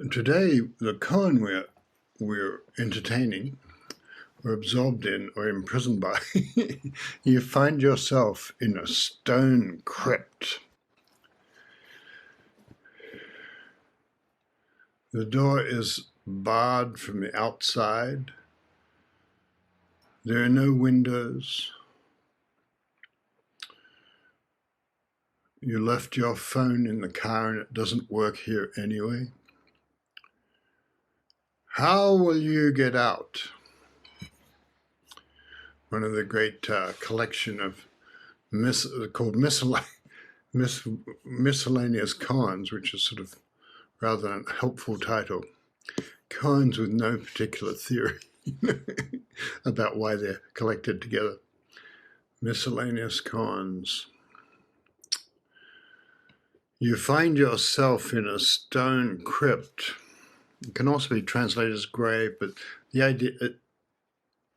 Today, the koan we're entertaining, or absorbed in, or imprisoned by, you find yourself in a stone crypt. The door is barred from the outside. There are no windows. You left your phone in the car and it doesn't work here anyway. How will you get out? One of the great collection of called Miscellaneous Koans, which is sort of rather a helpful title. Koans with no particular theory about why they're collected together. Miscellaneous Koans. You find yourself in a stone crypt. It can also be translated as grave, but the idea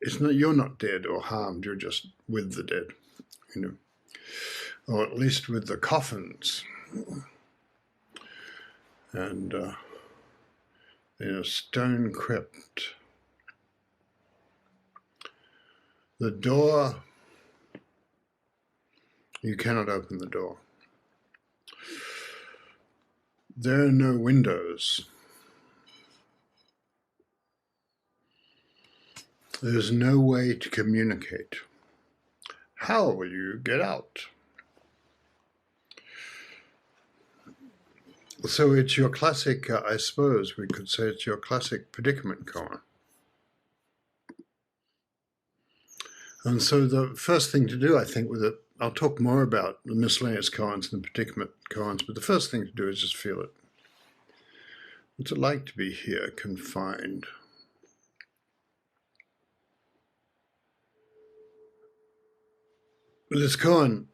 it's not, you're not dead or harmed, you're just with the dead, or at least with the coffins. And in a stone crypt. The door, you cannot open the door. There are no windows. There's no way to communicate. How will you get out? So it's your classic, I suppose we could say it's your classic predicament koan. And so the first thing to do, I think, with it, I'll talk more about the miscellaneous koans and the predicament koans, but the first thing to do is just feel it. What's it like to be here, confined? This koan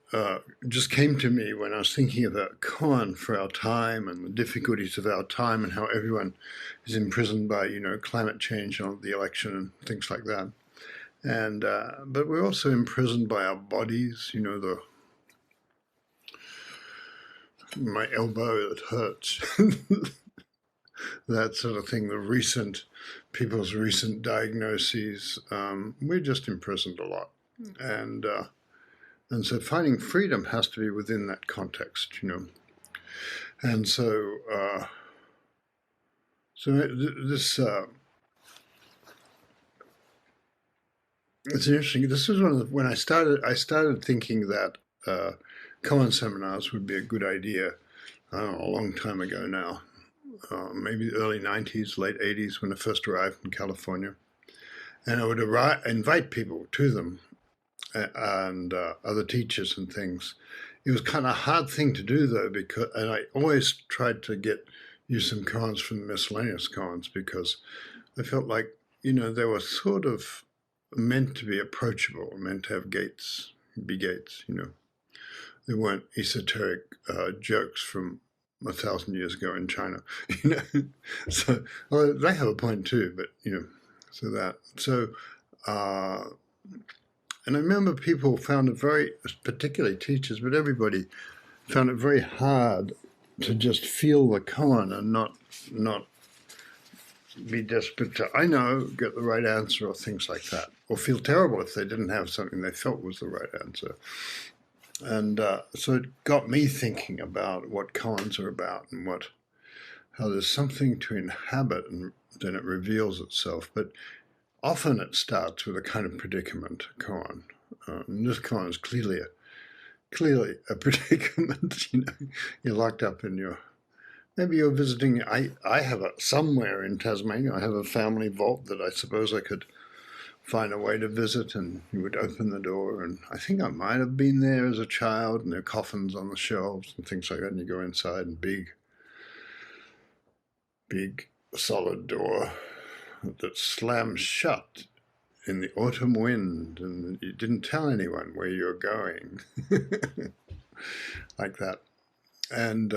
just came to me when I was thinking about koan for our time and the difficulties of our time and how everyone is imprisoned by, climate change and the election and things like that. And but we're also imprisoned by our bodies, my elbow that hurts, that sort of thing, people's recent diagnoses. We're just imprisoned a lot. And so finding freedom has to be within that context, And so, this, it's interesting. This was when I started thinking that koan seminars would be a good idea, I don't know, a long time ago now, maybe the early 90s, late 80s, when I first arrived in California. And I would invite people to them, and other teachers and things. It was kind of a hard thing to do, though, and I always tried to use some koans from the miscellaneous koans, because I felt like, they were sort of meant to be approachable, meant to have gates. They weren't esoteric jokes from 1,000 years ago in China, So, well, they have a point too, but and I remember people found it particularly teachers, but everybody found it very hard to just feel the koan and not be desperate to, get the right answer or things like that, or feel terrible if they didn't have something they felt was the right answer. And so it got me thinking about what koans are about and how there's something to inhabit, and then it reveals itself. But often it starts with a kind of predicament koan. And this koan is clearly a predicament. You're locked up in maybe you're visiting. I have somewhere in Tasmania, I have a family vault that I suppose I could find a way to visit, and you would open the door, and I think I might have been there as a child, and there are coffins on the shelves and things like that, and you go inside, and big solid door that slams shut in the autumn wind, and you didn't tell anyone where you're going, like that. And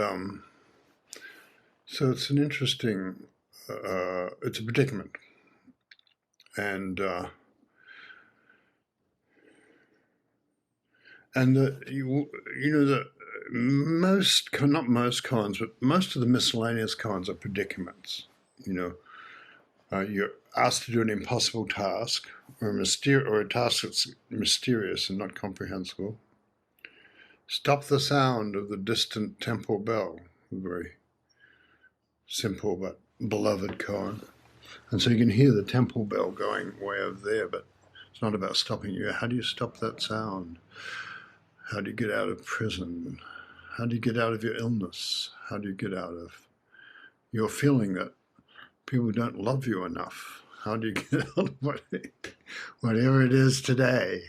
so it's an interesting, it's a predicament. And not most koans, but most of the miscellaneous koans are predicaments. You're asked to do an impossible task, or a task that's mysterious and not comprehensible. Stop the sound of the distant temple bell. A very simple but beloved koan. And so you can hear the temple bell going way over there, but it's not about stopping you. How do you stop that sound? How do you get out of prison? How do you get out of your illness? How do you get out of your feeling that people don't love you enough? How do you get out of whatever it is today?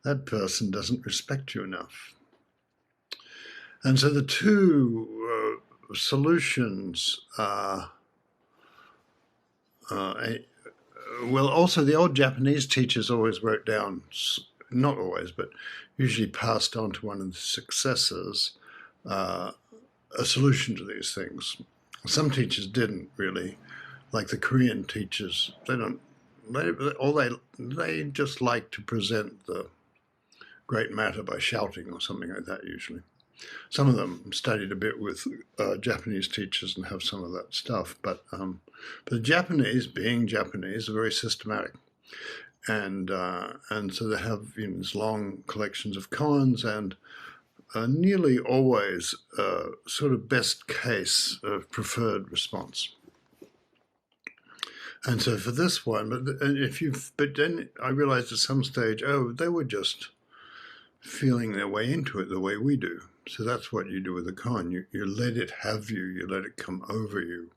That person doesn't respect you enough. And so the two solutions are, well, also the old Japanese teachers always wrote down, not always, but usually passed on to one of the successors, a solution to these things. Some teachers didn't really, like the Korean teachers. They just like to present the great matter by shouting or something like that usually. Some of them studied a bit with Japanese teachers and have some of that stuff, but the Japanese, being Japanese, are very systematic, and so they have these long collections of koans and nearly always sort of best case of preferred response. And so for this one, but then I realized at some stage, they were just feeling their way into it the way we do. So that's what you do with a koan. You let it have you. You let it come over you.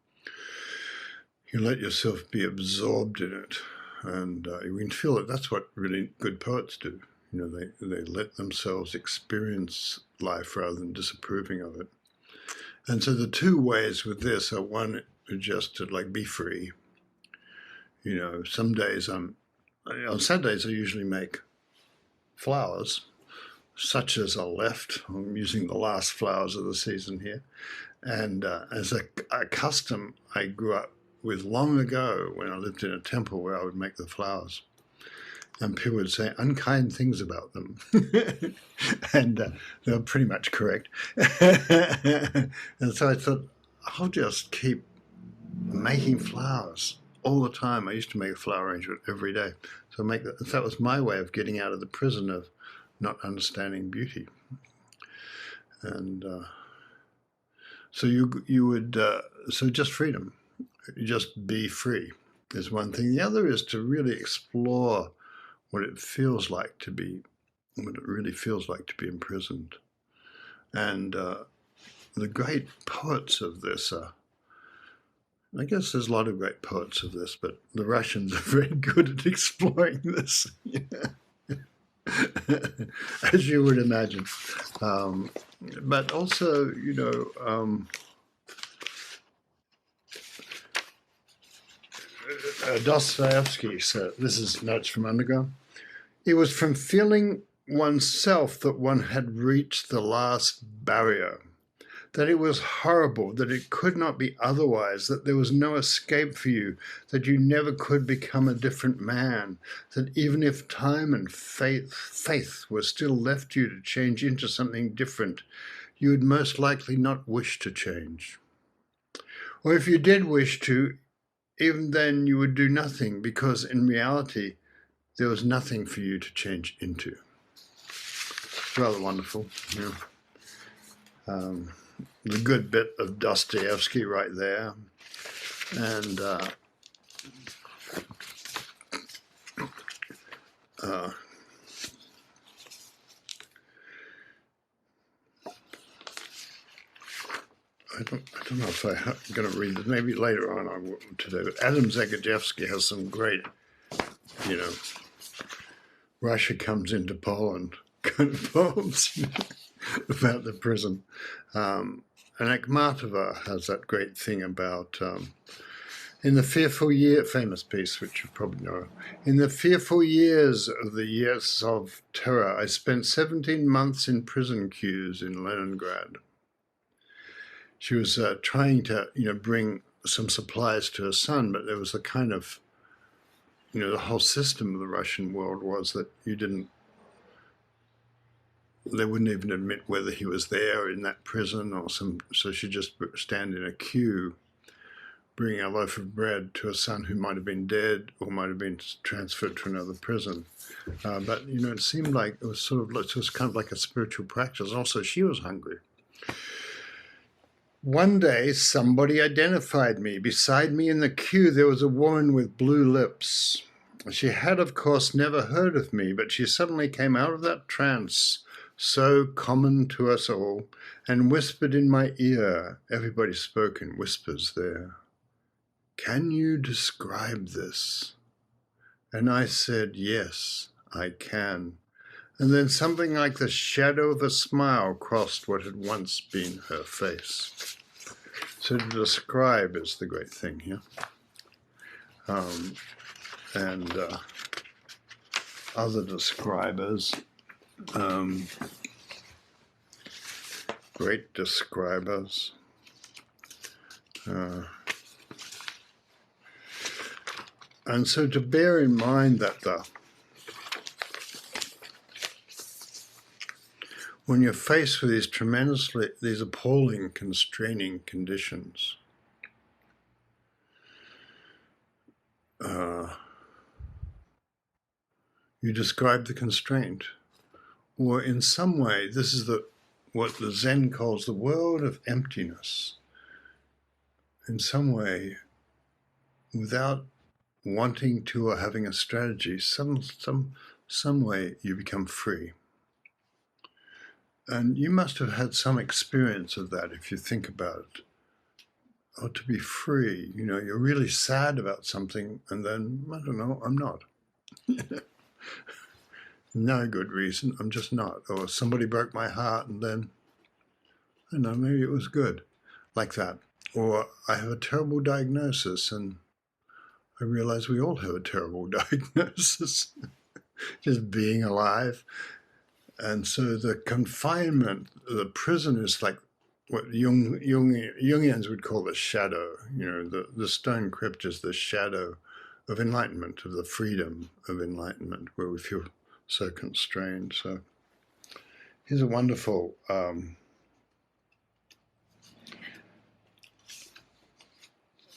You let yourself be absorbed in it. And you can feel it. That's what really good poets do. They let themselves experience life rather than disapproving of it. And so the two ways with this are, one, just to be free. Some days on Saturdays I usually make flowers, such as are left. I'm using the last flowers of the season here. And as a custom I grew up with long ago when I lived in a temple where I would make the flowers. And people would say unkind things about them. And they were pretty much correct. And so I thought, I'll just keep making flowers all the time. I used to make a flower arrangement every day. So that was my way of getting out of the prison of not understanding beauty. And so you would, so just freedom. Just be free is one thing. The other is to really explore what it really feels like to be imprisoned. And the great poets of this are, I guess there's a lot of great poets of this, but the Russians are very good at exploring this, as you would imagine. But also, Dostoevsky said, this is Notes from Underground, it was from feeling oneself that one had reached the last barrier, that it was horrible, that it could not be otherwise, that there was no escape for you, that you never could become a different man, that even if time and faith were still left you to change into something different, you would most likely not wish to change. Or if you did wish to, even then you would do nothing, because in reality, there was nothing for you to change into. It's rather wonderful. The good bit of Dostoevsky right there. And I don't know if I'm going to read it. Maybe later on I will today. But Adam Zagajewski has some great, Russia comes into Poland kind of poems about the prison. And Akhmatova has that great thing about, in the fearful year, famous piece, which you probably know, in the fearful years of the years of terror, I spent 17 months in prison queues in Leningrad. She was trying to, bring some supplies to her son, but there was a kind of, the whole system of the Russian world was that you didn't they wouldn't even admit whether he was there in that prison or some. So she'd just stand in a queue, bringing a loaf of bread to a son who might have been dead or might have been transferred to another prison. But it seemed like it was kind of like a spiritual practice. Also, she was hungry. One day, somebody identified me. Beside me in the queue, there was a woman with blue lips. She had, of course, never heard of me, but she suddenly came out of that trance, so common to us all, and whispered in my ear. Everybody spoke in whispers there. "Can you describe this?" And I said, "Yes, I can." And then something like the shadow of a smile crossed what had once been her face. So to describe is the great thing here. And other describers, great describers, and so to bear in mind that when you're faced with these appalling, constraining conditions, you describe the constraint, or in some way, this is what the Zen calls the world of emptiness. In some way, without wanting to or having a strategy, some way you become free. And you must have had some experience of that if you think about it. Oh, to be free, you're really sad about something, and then, I don't know, I'm not. No good reason, I'm just not. Or somebody broke my heart, and then, I don't know, maybe it was good, like that. Or I have a terrible diagnosis, and I realize we all have a terrible diagnosis, just being alive. And so the confinement, the prison is like what Jungians would call the shadow. The stone crypt is the shadow of enlightenment, of the freedom of enlightenment, where we feel so constrained. So here's a wonderful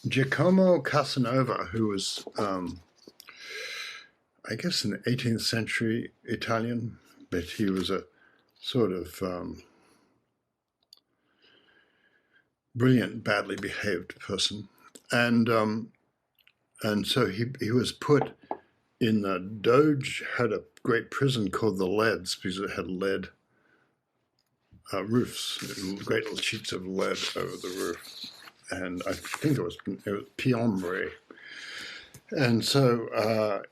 Giacomo Casanova, who was, I guess, an 18th century Italian, but he was a sort of brilliant, badly behaved person. And so he was put in the Doge, had a great prison called the Leads, because it had lead roofs, great sheets of lead over the roof. And I think it was Piombre. And so,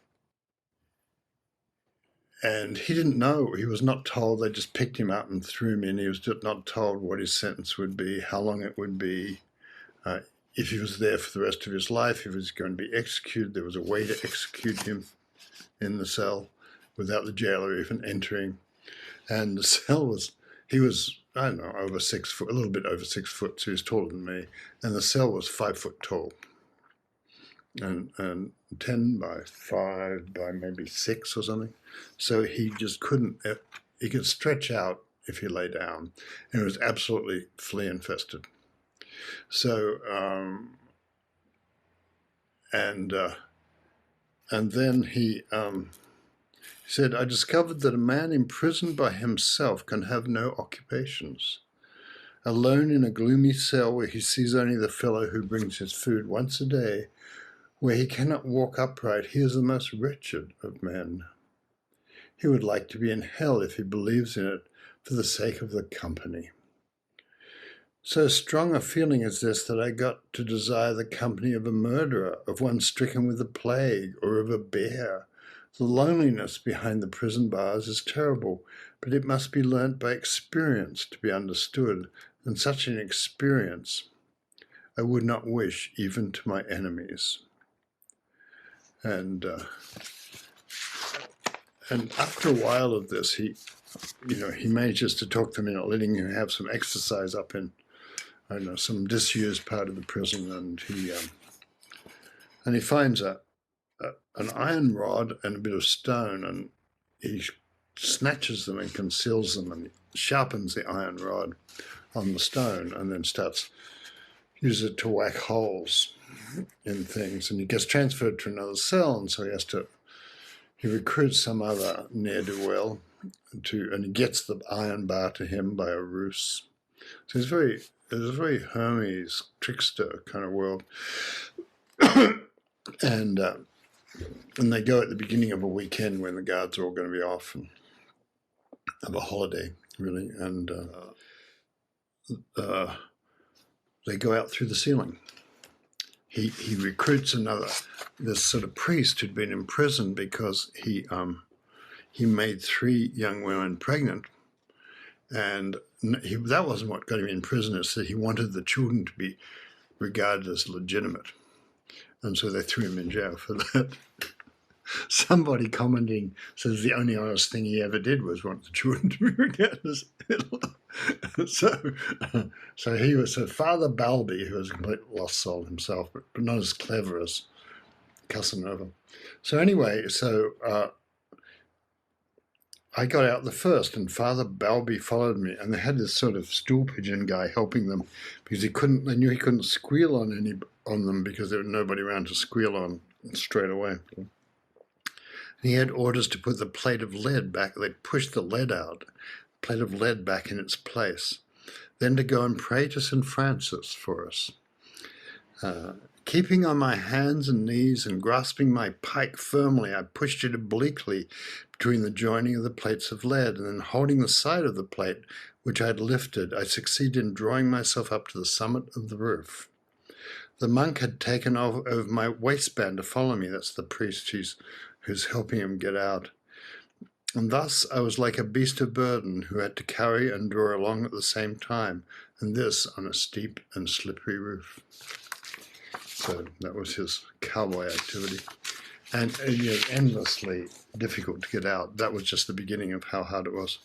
and he didn't know, he was not told, they just picked him up and threw him in. He was just not told what his sentence would be, how long it would be, if he was there for the rest of his life, if he was going to be executed. There was a way to execute him in the cell without the jailer even entering. And the cell he was, I don't know, over 6 foot, a little bit over 6 foot, so he was taller than me. And the cell was 5 foot tall. And 10 by 5 by maybe 6 or something. So he just couldn't, he could stretch out if he lay down. And it was absolutely flea infested. So, and then he said, "I discovered that a man imprisoned by himself can have no occupations. Alone in a gloomy cell where he sees only the fellow who brings his food once a day, where he cannot walk upright, he is the most wretched of men. He would like to be in hell if he believes in it for the sake of the company. So strong a feeling is this that I got to desire the company of a murderer, of one stricken with the plague, or of a bear. The loneliness behind the prison bars is terrible, but it must be learnt by experience to be understood, and such an experience I would not wish even to my enemies." And after a while of this, he manages to talk them into letting him have some exercise up in, I don't know, some disused part of the prison, and he finds an iron rod and a bit of stone, and he snatches them and conceals them and sharpens the iron rod on the stone and then uses it to whack holes in things. And he gets transferred to another cell, and so he recruits some other ne'er-do-well and he gets the iron bar to him by a ruse. So it's a very Hermes trickster kind of world. And they go at the beginning of a weekend when the guards are all going to be off and have a holiday, really. And they go out through the ceiling. He recruits this sort of priest who'd been imprisoned because he made 3 young women pregnant, and that wasn't what got him in prison. It's that he wanted the children to be regarded as legitimate, and so they threw him in jail for that. Somebody commenting says the only honest thing he ever did was want the children to be regarded as so he was Father Balby, who was a complete lost soul himself, but not as clever as Casanova. So anyway, I got out the first, and Father Balby followed me, and they had this sort of stool pigeon guy helping them because they knew he couldn't squeal on them because there was nobody around to squeal on straight away. And he had orders to put the plate of lead back. They pushed the lead out, plate of lead back in its place, then to go and pray to St. Francis for us. Keeping on my hands and knees and grasping my pike firmly, I pushed it obliquely between the joining of the plates of lead, and then holding the side of the plate, which I had lifted, I succeeded in drawing myself up to the summit of the roof. The monk had taken over my waistband to follow me. That's the priest who's helping him get out. And thus I was like a beast of burden who had to carry and draw along at the same time, and this on a steep and slippery roof. So that was his cowboy activity. And endlessly difficult to get out. That was just the beginning of how hard it was.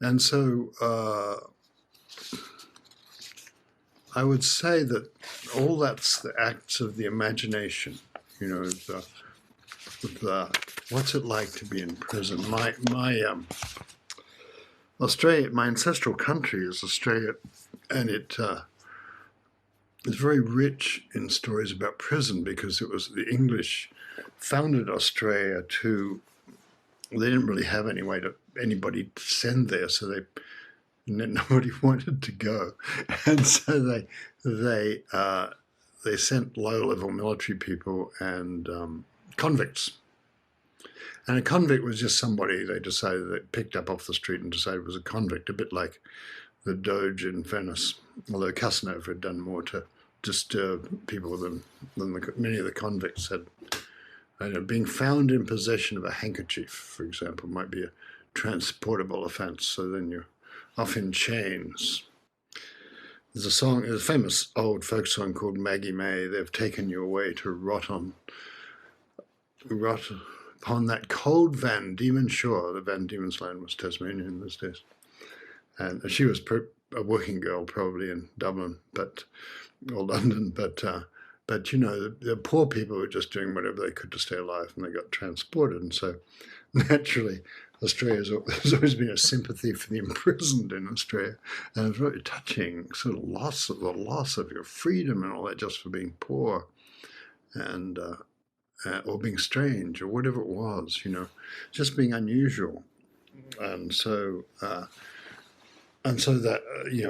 And so I would say that all that's the acts of the imagination, what's it like to be in prison? My Australia, my ancestral country is Australia, and it is very rich in stories about prison because it was the English founded Australia they didn't really have anybody to send there, so nobody wanted to go, and so they sent low-level military people and convicts. And a convict was just somebody they picked up off the street and decided was a convict, a bit like the Doge in Venice, although Casanova had done more to disturb people than many of the convicts had. Being found in possession of a handkerchief, for example, might be a transportable offense, so then you're off in chains. There's a famous old folk song called Maggie May, they've taken you away to rot upon that cold Van Diemen shore. The Van Diemen's Land was Tasmania in those days. And she was a working girl probably in Dublin, or London, but the poor people were just doing whatever they could to stay alive, and they got transported. And so naturally, there's always been a sympathy for the imprisoned in Australia, and it's very touching, sort of the loss of your freedom and all that just for being poor, and or being strange or whatever it was, just being unusual, and so that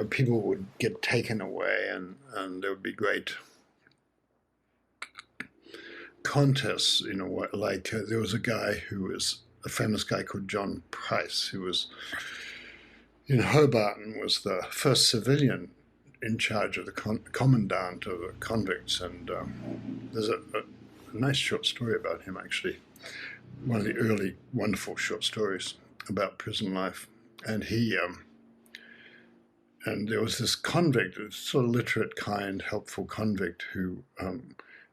people would get taken away, and there would be great contests, like there was a guy who was a famous guy called John Price, who was in Hobart and was the first civilian in charge of the commandant of the convicts. And there's a nice short story about him, actually, one of the early wonderful short stories about prison life. And and there was this convict, a sort of literate, kind, helpful convict who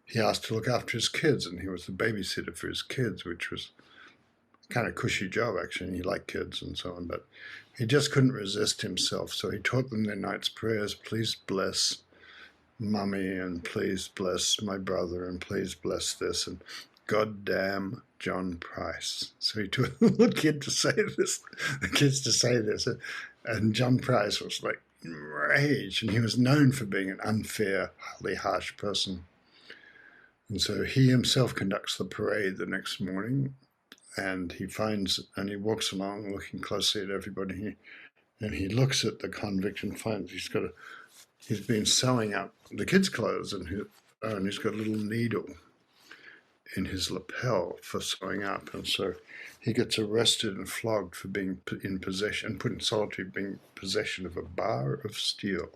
he asked to look after his kids, and he was the babysitter for his kids, which was kind of cushy job, actually, and he liked kids and so on, but he just couldn't resist himself, so he taught them their night's prayers. Please bless Mummy, and please bless my brother, and please bless this, and goddamn John Price. So he took a little kid to say this, the kids to say this, and John Price was like enraged, and he was known for being an unfair, highly harsh person. And so he himself conducts the parade the next morning, and he walks along looking closely at everybody, and he looks at the convict and finds he's been sewing up the kids' clothes, and he's got a little needle in his lapel for sewing up, and so he gets arrested and flogged for being put in solitary, being possession of a bar of steel.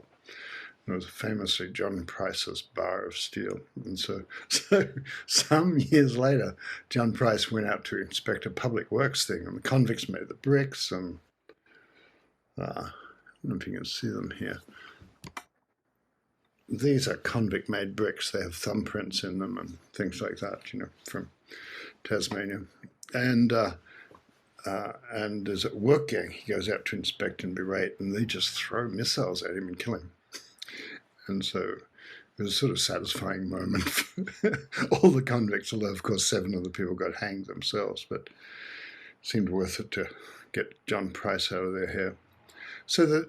It was famously John Price's bar of steel. And so some years later, John Price went out to inspect a public works thing, and the convicts made the bricks, and I don't know if you can see them here. These are convict-made bricks. They have thumbprints in them and things like that, from Tasmania. And there's a work gang he goes out to inspect and berate, and they just throw missiles at him and kill him. And so it was a sort of satisfying moment for all the convicts, although, of course, 7 of the people got hanged themselves, but it seemed worth it to get John Price out of their hair. So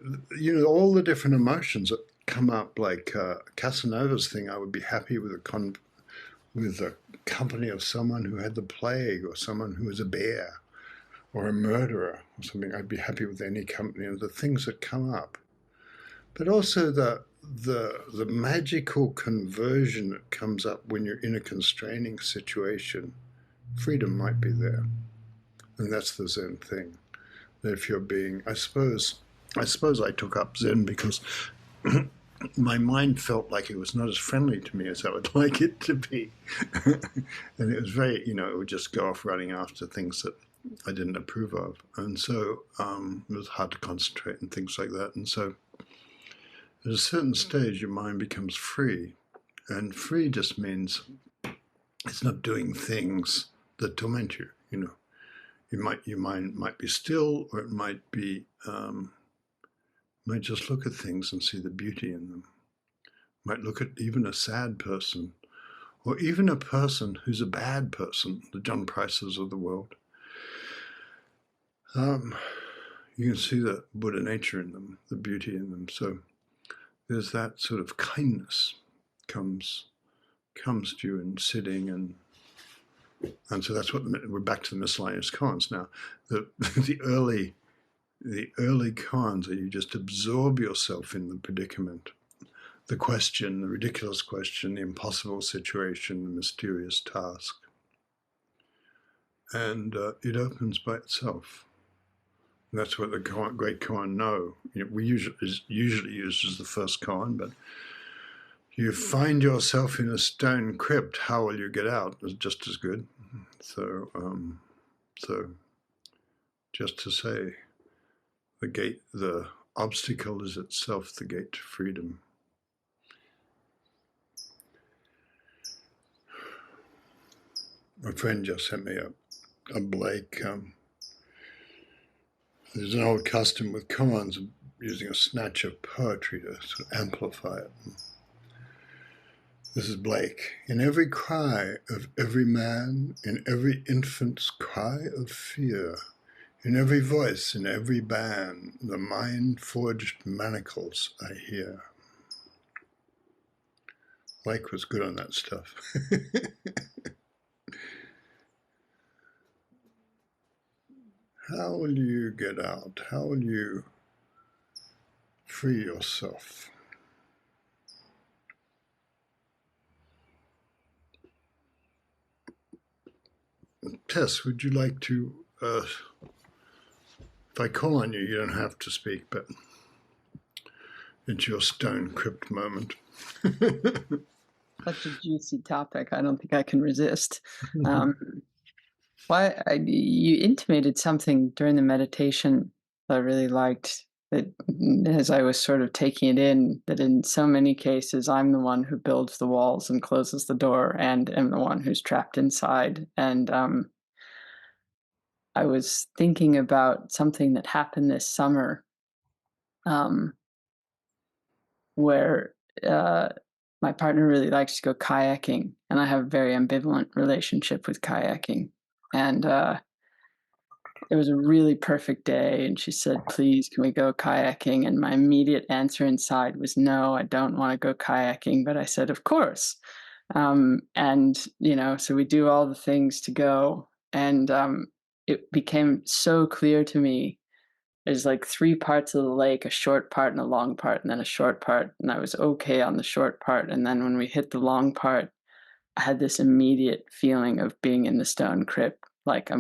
all the different emotions that come up, like Casanova's thing, I would be happy with a company of someone who had the plague, or someone who was a bear, or a murderer, or something. I'd be happy with any company, and the things that come up. But also the magical conversion that comes up when you're in a constraining situation. Freedom might be there, and that's the Zen thing. That if you're being, I suppose I took up Zen because my mind felt like it was not as friendly to me as I would like it to be. And it was very, it would just go off running after things that I didn't approve of. And so it was hard to concentrate and things like that. And so at a certain stage, your mind becomes free. And free just means it's not doing things that torment you, Your mind might be still, or it might just look at things and see the beauty in them. Might look at even a sad person, or even a person who's a bad person, the John Prices of the world. You can see the Buddha nature in them, the beauty in them. So there's that sort of kindness comes to you in sitting, and so that's what we're back to the miscellaneous koans now. The early koans are you just absorb yourself in the predicament, the question, the ridiculous question, the impossible situation, the mysterious task, and it opens by itself. And that's what the great koan know. We usually used as the first koan, but you find yourself in a stone crypt. How will you get out? Is just as good. So just to say, the obstacle is itself the gate to freedom. My friend just sent me a Blake. There's an old custom with koans of using a snatch of poetry to sort of amplify it. This is Blake. In every cry of every man, in every infant's cry of fear, in every voice, in every band, the mind-forged manacles I hear. Blake was good on that stuff. How will you get out? How will you free yourself? Tess, would you like to, if I call on you, you don't have to speak, but it's your stone crypt moment. Such a juicy topic. I don't think I can resist. You intimated something during the meditation that I really liked, that as I was sort of taking it in, that in so many cases, I'm the one who builds the walls and closes the door and am the one who's trapped inside. And I was thinking about something that happened this summer where my partner really likes to go kayaking, and I have a very ambivalent relationship with kayaking. And it was a really perfect day, and she said, "Please, can we go kayaking?" And my immediate answer inside was, "No, I don't want to go kayaking." But I said, "Of course." And so we do all the things to go, and it became so clear to me. There's like three parts of the lake, a short part and a long part, and then a short part. And I was okay on the short part. And then when we hit the long part, I had this immediate feeling of being in the stone crypt. Like I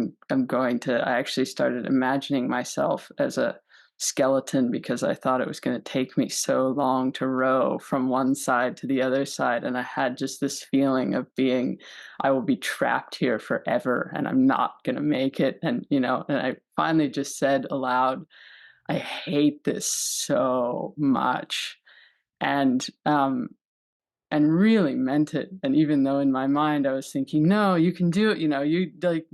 actually started imagining myself as a skeleton because I thought it was going to take me so long to row from one side to the other side. And I had just this feeling of being, I will be trapped here forever and I'm not going to make it. And I finally just said aloud, I hate this so much. And really meant it. And even though in my mind I was thinking, no, you can do it, you like,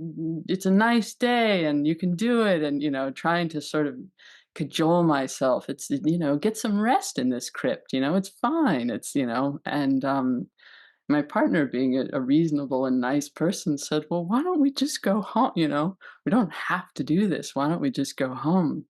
it's a nice day and you can do it. And, trying to sort of cajole myself, it's, get some rest in this crypt, it's fine. It's, and, my partner, being a reasonable and nice person, said, well, why don't we just go home? We don't have to do this. Why don't we just go home?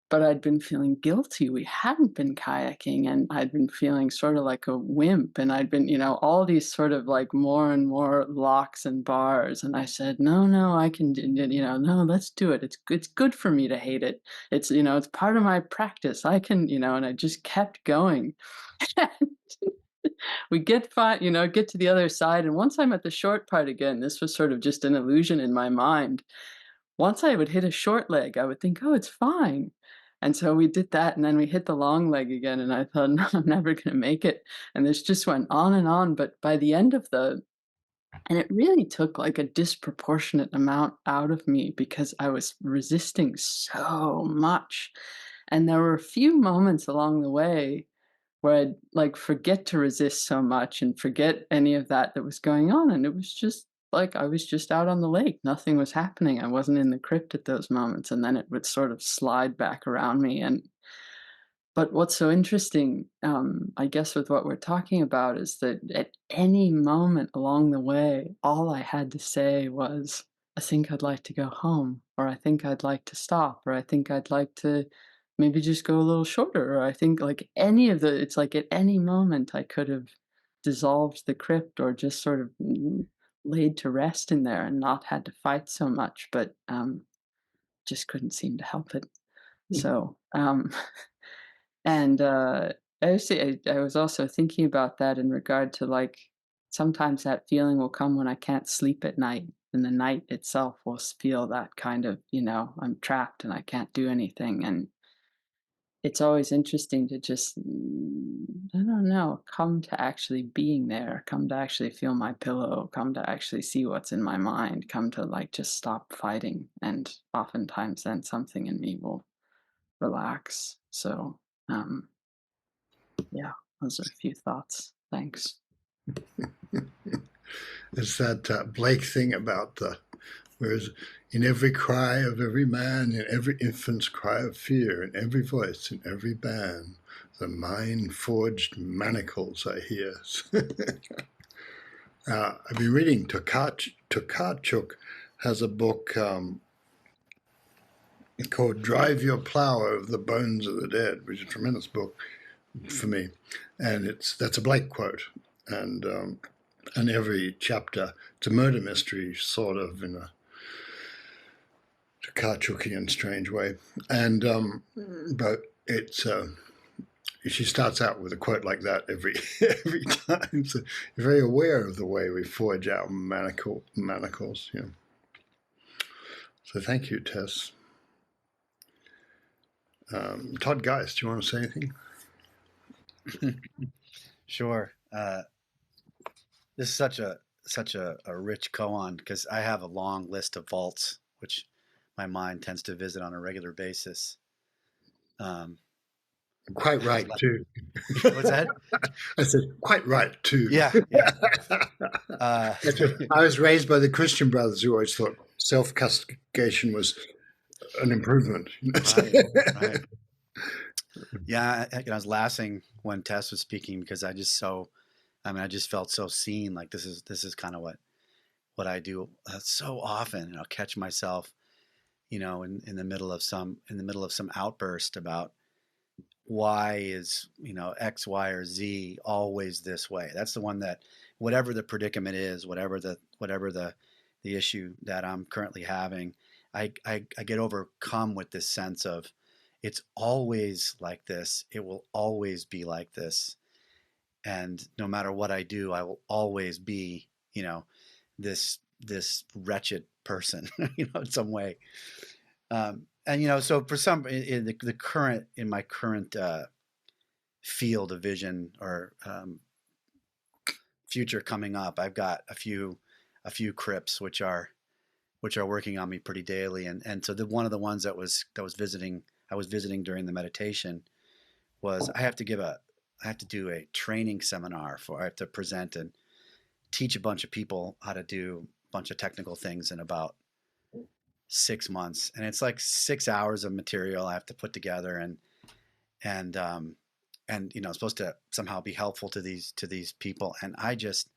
But I'd been feeling guilty. We hadn't been kayaking, and I'd been feeling sort of like a wimp, and I'd been, all these sort of like more and more locks and bars. And I said, no, I can, no, let's do it. It's good for me to hate it. It's, it's part of my practice. I can, and I just kept going. We get get to the other side. And once I'm at the short part again, this was sort of just an illusion in my mind. Once I would hit a short leg, I would think, oh, it's fine. And so we did that, and then we hit the long leg again, and I thought, no, I'm never going to make it. And this just went on and on. But by the end of and it really took like a disproportionate amount out of me because I was resisting so much. And there were a few moments along the way where I'd like forget to resist so much and forget any of that was going on. And it was just like I was just out on the lake. Nothing was happening. I wasn't in the crypt at those moments. And then it would sort of slide back around me. But what's so interesting, I guess, with what we're talking about is that at any moment along the way, all I had to say was, I think I'd like to go home, or I think I'd like to stop, or I think I'd like to maybe just go a little shorter, or I think like it's like at any moment I could have dissolved the crypt or just sort of laid to rest in there and not had to fight so much, but just couldn't seem to help it. So, and I was also thinking about that in regard to like sometimes that feeling will come when I can't sleep at night, and the night itself will feel that kind of, I'm trapped and I can't do anything. And it's always interesting to just, I don't know, come to actually being there, come to actually feel my pillow, come to actually see what's in my mind, come to like just stop fighting. And oftentimes then something in me will relax. So, yeah, those are a few thoughts. Thanks. It's that Blake thing about whereas in every cry of every man, in every infant's cry of fear, in every voice, in every band, the mind-forged manacles I hear. I've been reading Tokarczuk has a book called Drive Your Plow Over the Bones of the Dead, which is a tremendous book for me. And that's a Blake quote. And every chapter, it's a murder mystery, sort of, in a Tokarczukian strange way. And but it's she starts out with a quote like that every time. So you're very aware of the way we forge our manacles. Yeah. So thank you, Tess. Todd Geist, do you want to say anything? Sure. This is such a rich koan because I have a long list of vaults which my mind tends to visit on a regular basis. Quite right too. What's that? I said quite right too. Yeah. I was raised by the Christian brothers who always thought self-castigation was an improvement. Right. Yeah, I was laughing when Tess was speaking because I just felt so seen. Like this is kind of what I do so often, and I'll catch myself, in the middle of some outburst about why is, X, Y, or Z always this way. That's the one that, whatever the predicament is, whatever the issue that I'm currently having, I get overcome with this sense of it's always like this. It will always be like this. And no matter what I do, I will always be, this wretched person, in some way. And so for some in the current in my current field of vision or future coming up, I've got a few crypts which are working on me pretty daily, and so one of the ones that was visiting I was visiting during the meditation was I have to do a training seminar I have to present and teach a bunch of people how to do a bunch of technical things in about 6 months, and it's like 6 hours of material I have to put together, and it's supposed to somehow be helpful to these people, and I just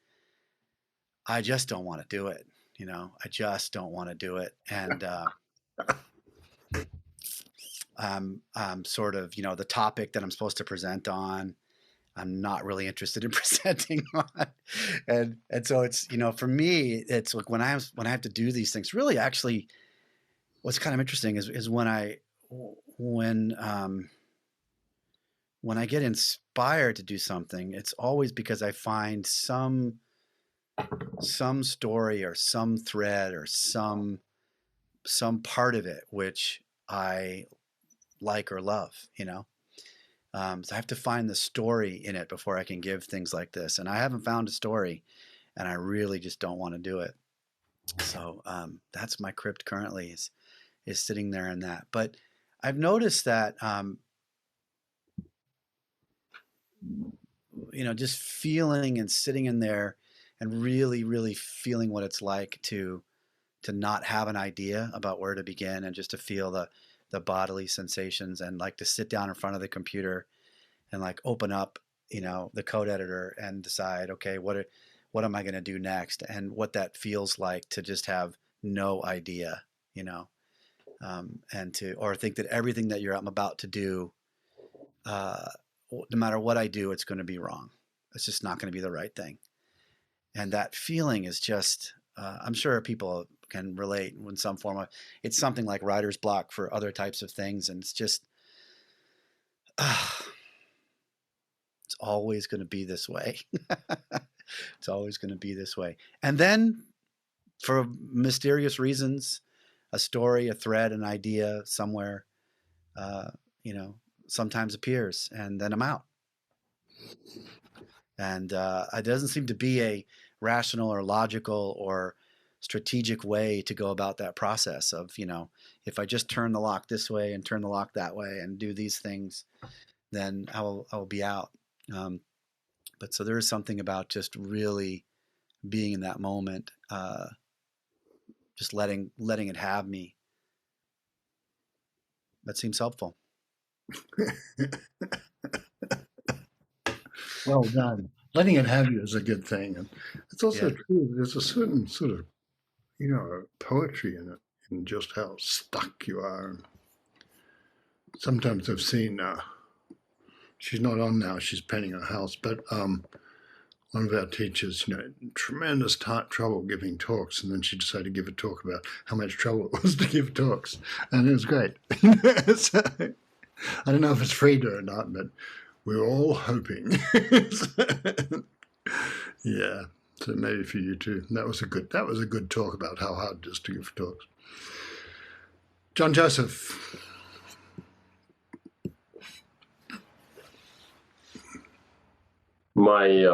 don't want to do it. I just don't want to do it, and I'm sort of the topic that I'm supposed to present on, I'm not really interested in presenting on, and so it's for me it's like when I have to do these things. Really, actually, what's kind of interesting is when when I get inspired to do something, it's always because I find some story or some thread or some part of it which I like or love. So I have to find the story in it before I can give things like this, and I haven't found a story, and I really just don't want to do it. So that's my crypt currently is sitting there in that. But I've noticed that just feeling and sitting in there and really, really feeling what it's like to not have an idea about where to begin, and just to feel the bodily sensations, and like to sit down in front of the computer and like open up, the code editor and decide, okay, what am I going to do next, and what that feels like to just have no idea, or think that everything that I'm about to do, no matter what I do, it's going to be wrong. It's just not going to be the right thing. And that feeling is just, I'm sure people can relate in some form of, it's something like writer's block for other types of things. And it's just, it's always going to be this way. It's always going to be this way. And then for mysterious reasons, a story, a thread, an idea somewhere, sometimes appears, and then I'm out. And it doesn't seem to be a rational or logical or strategic way to go about that process of, if I just turn the lock this way and turn the lock that way and do these things, then I will be out. But so there is something about just really being in that moment, just letting it have me. That seems helpful. Well done. Letting it have you is a good thing. And it's also true. There's a certain sort of, poetry in it, in just how stuck you are. And sometimes I've seen, she's not on now, she's painting a house, but one of our teachers, tremendous trouble giving talks, and then she decided to give a talk about how much trouble it was to give talks, and it was great. So, I don't know if it's Frida or not, but we're all hoping. Yeah, so maybe for you too. That was a good talk about how hard it is to give talks. John Joseph. I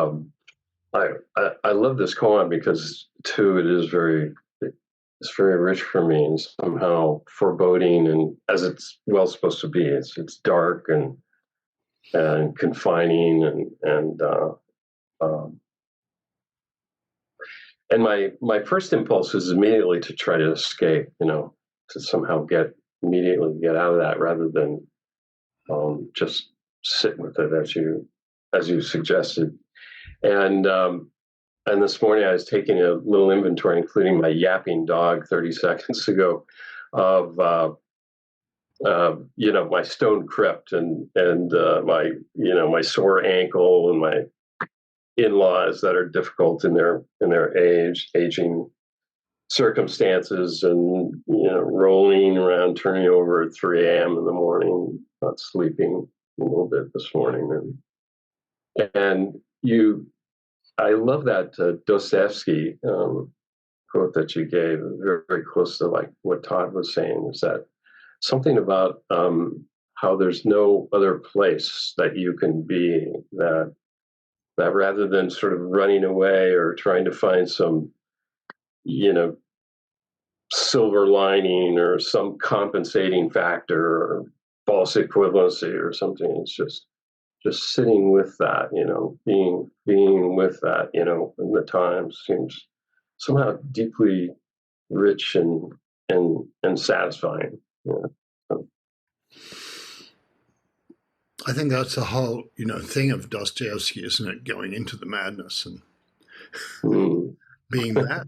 love this koan because too it's very rich for me and somehow foreboding, and as it's well supposed to be. It's dark and confining and my first impulse is immediately to try to escape, to somehow immediately get out of that rather than just sit with it as you suggested. And this morning I was taking a little inventory, including my yapping dog 30 seconds ago, of my stone crypt and my my sore ankle and my in-laws that are difficult in their aging circumstances, and rolling around, turning over at 3 a.m. in the morning, not sleeping a little bit this morning, and I love that Dostoevsky quote that you gave, very, very close to like what Todd was saying, is that something about how there's no other place that you can be, that rather than sort of running away or trying to find some silver lining or some compensating factor or false equivalency or something, it's just sitting with that, being with that, in the times, seems somehow deeply rich and satisfying. So, I think that's the whole, thing of Dostoevsky, isn't it? Going into the madness and being mad.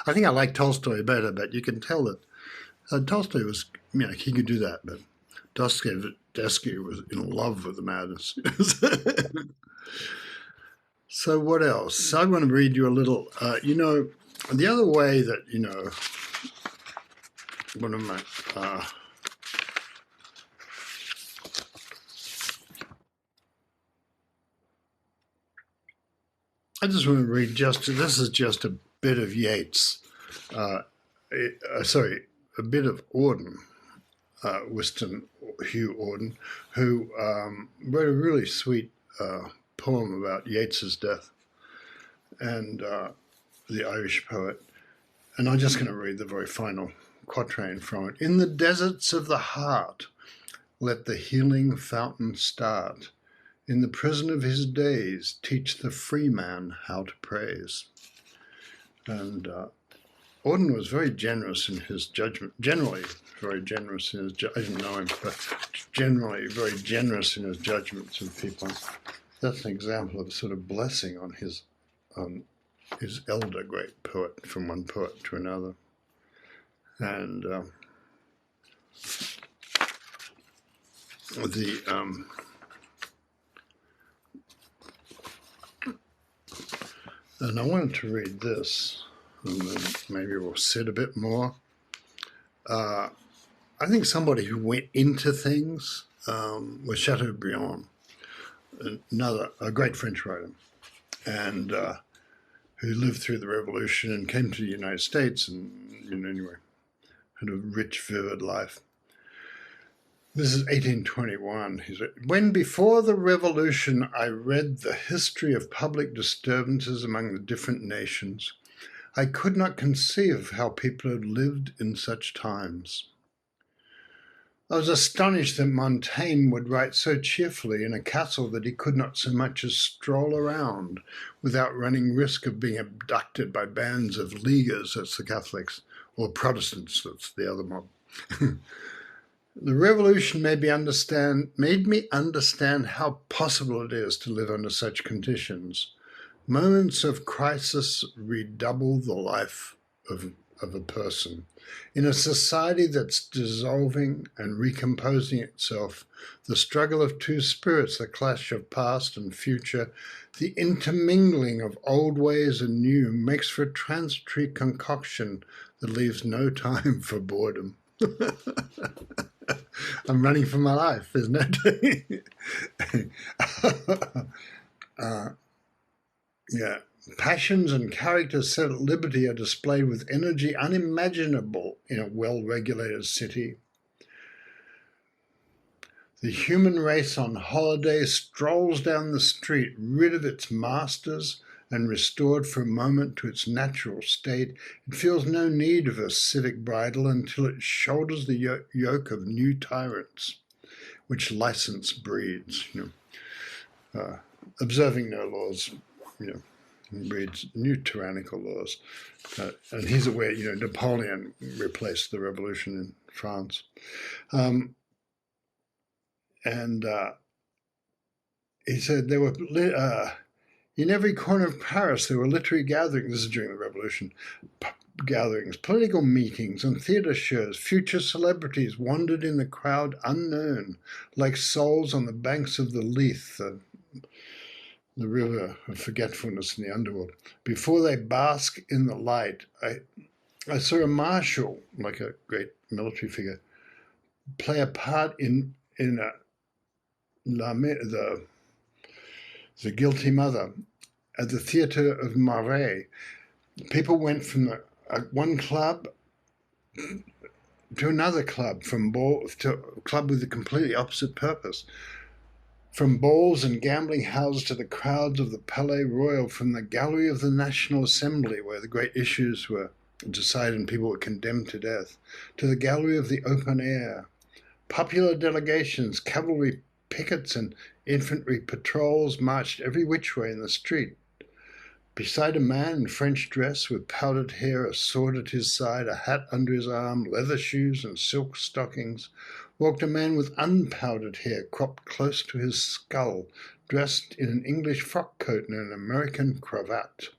I think I like Tolstoy better, but you can tell that Tolstoy was, he could do that, but Dostoevsky was in love with the madness. So what else? I want to read you a little, the other way that, one of my, I just want to read this is just a bit of Yeats, a bit of Auden, Hugh Auden, who wrote a really sweet poem about Yeats's death, and the Irish poet. And I'm just going to read the very final quatrain from it. In the deserts of the heart, let the healing fountain start. In the prison of his days, teach the free man how to praise. And Auden was very generous in his judgment, generally very generous in his I didn't know him, but generally very generous in his judgments of people. That's an example of sort of blessing on his elder great poet, from one poet to another. And and I wanted to read this, and then maybe we'll sit a bit more. I think somebody who went into things was Chateaubriand, a great French writer, and who lived through the Revolution and came to the United States, and anyway, had a rich, vivid life. This is 1821. He said, when before the Revolution I read the history of public disturbances among the different nations, I could not conceive how people had lived in such times. I was astonished that Montaigne would write so cheerfully in a castle that he could not so much as stroll around without running risk of being abducted by bands of Leaguers, that's the Catholics, or Protestants, that's the other mob. The Revolution made me understand how possible it is to live under such conditions. Moments of crisis redouble the life of a person. In a society that's dissolving and recomposing itself, the struggle of two spirits, the clash of past and future, the intermingling of old ways and new, makes for a transitory concoction that leaves no time for boredom. I'm running for my life, isn't it? Yeah. Passions and characters set at liberty are displayed with energy unimaginable in a well-regulated city. The human race on holiday strolls down the street, rid of its masters and restored for a moment to its natural state. It feels no need of a civic bridle until it shoulders the yoke of new tyrants, which license breeds. Observing no laws, and reads new tyrannical laws. And he's aware, Napoleon replaced the revolution in France. And he said there were, in every corner of Paris, there were literary gatherings. This is during the revolution. Gatherings, political meetings, and theatre shows. Future celebrities wandered in the crowd unknown, like souls on the banks of the Leith, the river of forgetfulness in the underworld. Before they bask in the light, I saw a marshal, like a great military figure, play a part in the Guilty Mother at the Theatre of Marais. People went from one club to another club, to a club with a completely opposite purpose. From balls and gambling houses to the crowds of the Palais Royal, from the gallery of the National Assembly, where the great issues were decided and people were condemned to death, to the gallery of the open air. Popular delegations, cavalry pickets, and infantry patrols marched every which way in the street. Beside a man in French dress with powdered hair, a sword at his side, a hat under his arm, leather shoes and silk stockings, walked a man with unpowdered hair cropped close to his skull, dressed in an English frock coat and an American cravat.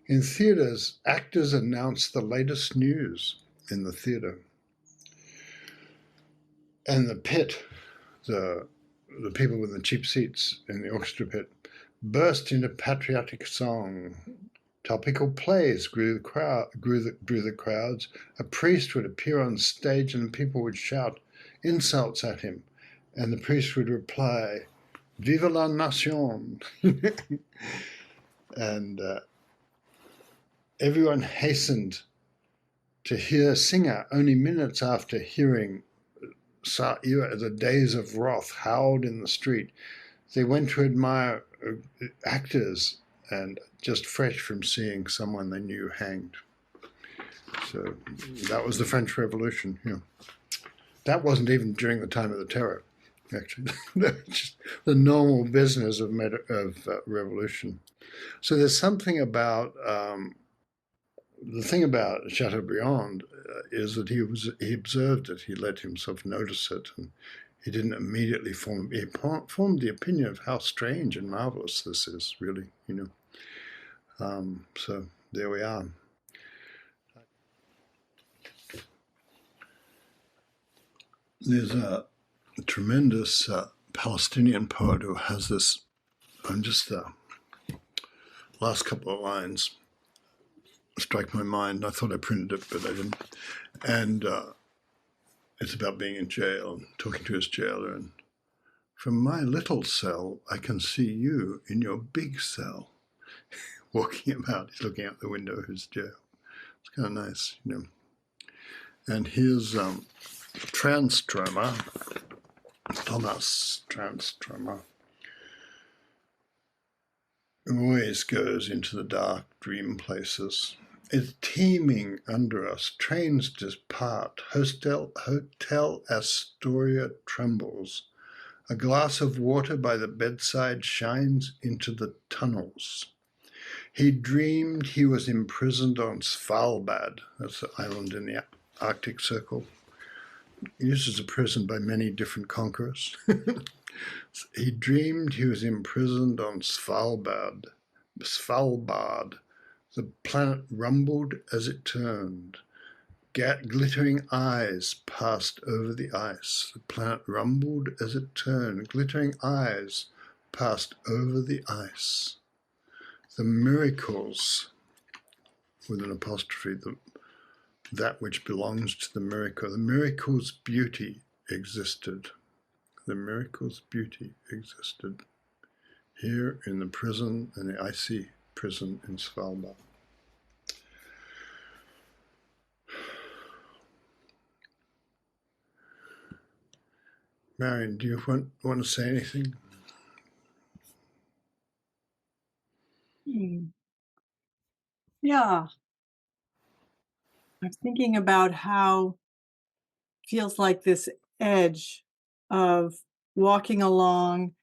In theatres, actors announced the latest news in the theatre. And the pit, the people with the cheap seats in the orchestra pit, burst into patriotic song. Topical plays drew the crowds. A priest would appear on stage and people would shout insults at him, and the priest would reply, "Vive la nation!" And everyone hastened to hear Singer only minutes after hearing the days of wrath howled in the street. They went to admire actors and just fresh from seeing someone they knew hanged. So that was the French Revolution. That wasn't even during the time of the terror, actually. Just the normal business of revolution. So there's something about the thing about Chateaubriand is that he observed it, he let himself notice it, and he didn't immediately formed the opinion of how strange and marvelous this is, really, So there we are. There's a tremendous Palestinian poet who has this, just the last couple of lines strike my mind. I thought I printed it, but I didn't. And it's about being in jail and talking to his jailer. And from my little cell, I can see you in your big cell. Walking about, he's looking out the window of his jail. It's kind of nice, And here's Tranströmer, Thomas Tranströmer, always goes into the dark dream places. It's teeming under us, trains depart, Hotel Astoria trembles. A glass of water by the bedside shines into the tunnels. He dreamed he was imprisoned on Svalbard, that's the island in the Arctic Circle, used as a prison by many different conquerors. He dreamed he was imprisoned on Svalbard. The planet rumbled as it turned. Glittering eyes passed over the ice. The planet rumbled as it turned. Glittering eyes passed over the ice. The miracles, with an apostrophe, that which belongs to the miracle's beauty existed. The miracle's beauty existed here in the prison, in the icy prison in Svalbard. Marion, do you want to say anything? Yeah. I'm thinking about how it feels like this edge of walking along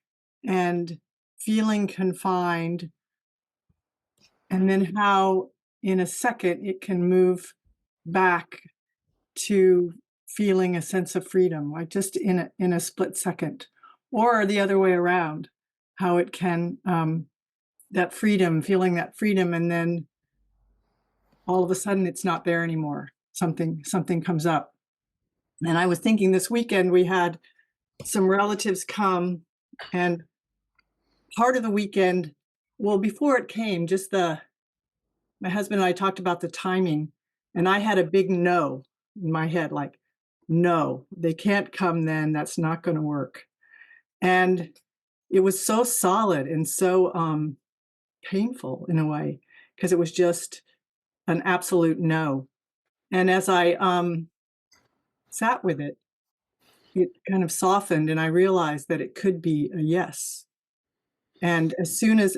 and feeling confined and then how in a second it can move back to feeling a sense of freedom, like just in a split second, or the other way around, how it can that freedom, feeling that freedom, and then all of a sudden it's not there anymore. Something comes up. And I was thinking this weekend we had some relatives come, and part of the weekend, well, before it came, just my husband and I talked about the timing, and I had a big no in my head, like, no, they can't come then. That's not going to work. And it was so solid and so painful in a way, because it was just an absolute no. And as I sat with it, it kind of softened, and I realized that it could be a yes. And as soon as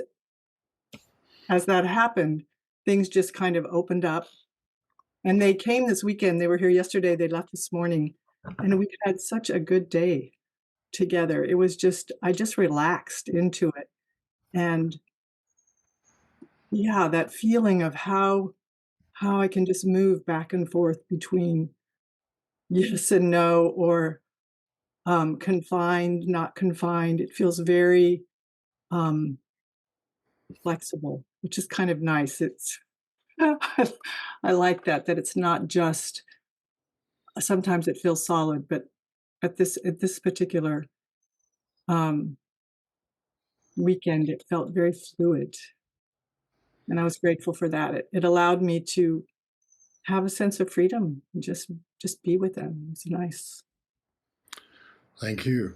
that happened, things just kind of opened up. And they came this weekend. They were here yesterday. They left this morning. And we had such a good day together. It was just, I just relaxed into it. And yeah, that feeling of how I can just move back and forth between yes and no, or confined, not confined. It feels very um, flexible, which is kind of nice. It's I like that it's not just sometimes it feels solid, but at this particular um, weekend, it felt very fluid, and I was grateful for that. It allowed me to have a sense of freedom and just be with them. It's nice. Thank you.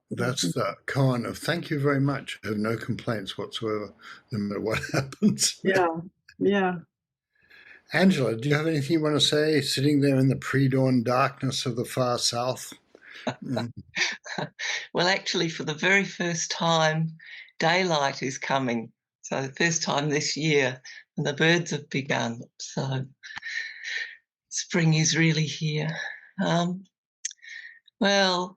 That's the Koan of thank you very much. I have no complaints whatsoever, no matter what happens. Yeah, yeah. Angela, do you have anything you want to say, sitting there in the pre-dawn darkness of the far south? Well, actually, for the very first time, daylight is coming. So the first time this year, and the birds have begun. So spring is really here. Well,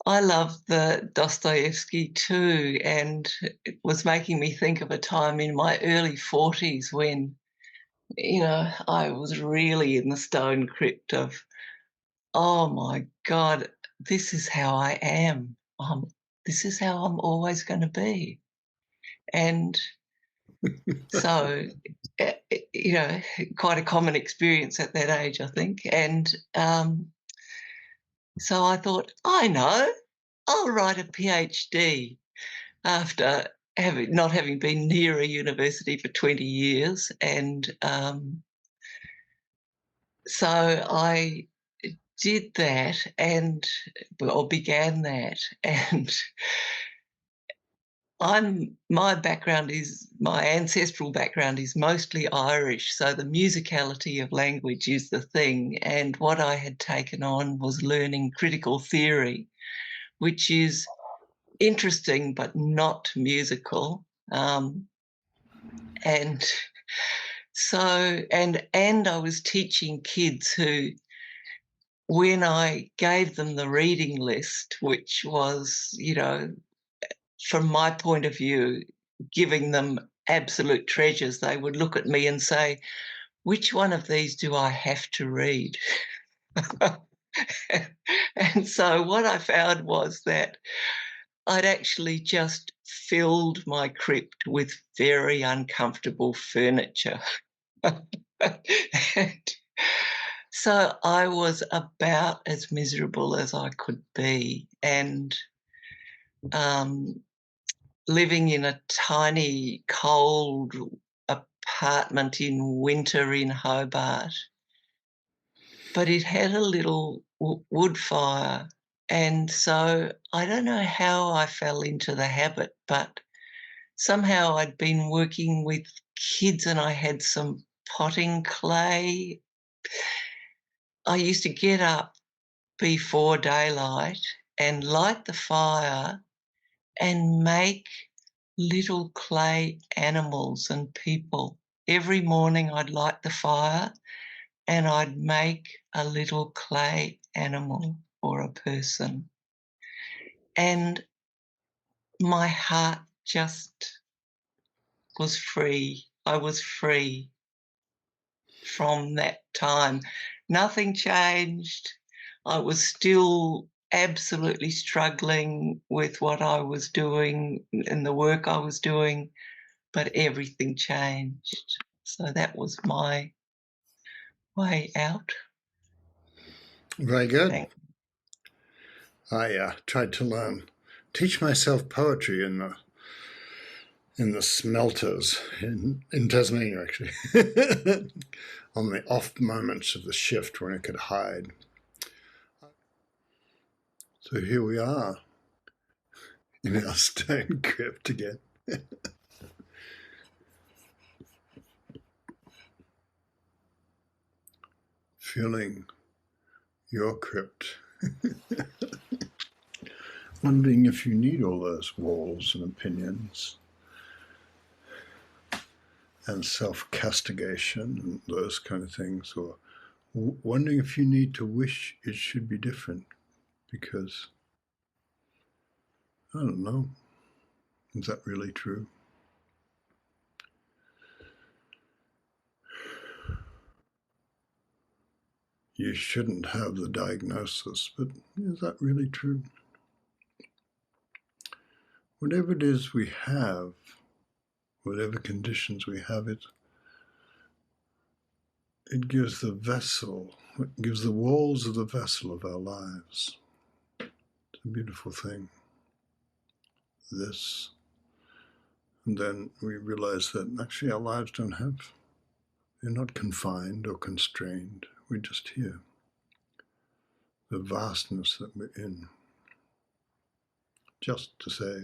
I love the Dostoevsky too, and it was making me think of a time in my early 40s when, I was really in the stone crypt of, oh my God, this is how I am. This is how I'm always going to be. And so, quite a common experience at that age, I think. And so I thought, I know, I'll write a PhD after not having been near a university for 20 years. And so I did that or began that. And my ancestral background is mostly Irish, so the musicality of language is the thing. And what I had taken on was learning critical theory, which is interesting but not musical. And so, and I was teaching kids who, when I gave them the reading list, which was, from my point of view, giving them absolute treasures, they would look at me and say, which one of these do I have to read? And so what I found was that I'd actually just filled my crypt with very uncomfortable furniture. And so I was about as miserable as I could be, and living in a tiny, cold apartment in winter in Hobart. But it had a little wood fire. And so I don't know how I fell into the habit, but somehow I'd been working with kids and I had some potting clay. I used to get up before daylight and light the fire and make little clay animals and people. Every morning I'd light the fire and I'd make a little clay animal or a person. And my heart just was free. I was free from that time. Nothing changed. I was still absolutely struggling with what I was doing and the work I was doing, but everything changed. So that was my way out. Very good. Thank I tried to teach myself poetry in the smelters in Tasmania, actually, on the off moments of the shift when I could hide. So here we are in our stone crypt again. Feeling your crypt. Wondering if you need all those walls and opinions and self-castigation and those kind of things, or wondering if you need to wish it should be different because, I don't know, is that really true? You shouldn't have the diagnosis, but is that really true? Whatever it is we have, whatever conditions we have, it gives the vessel, it gives the walls of the vessel of our lives. It's a beautiful thing. This, and then we realize that actually our lives don't have, they're not confined or constrained. We're just here. The vastness that we're in. Just to say.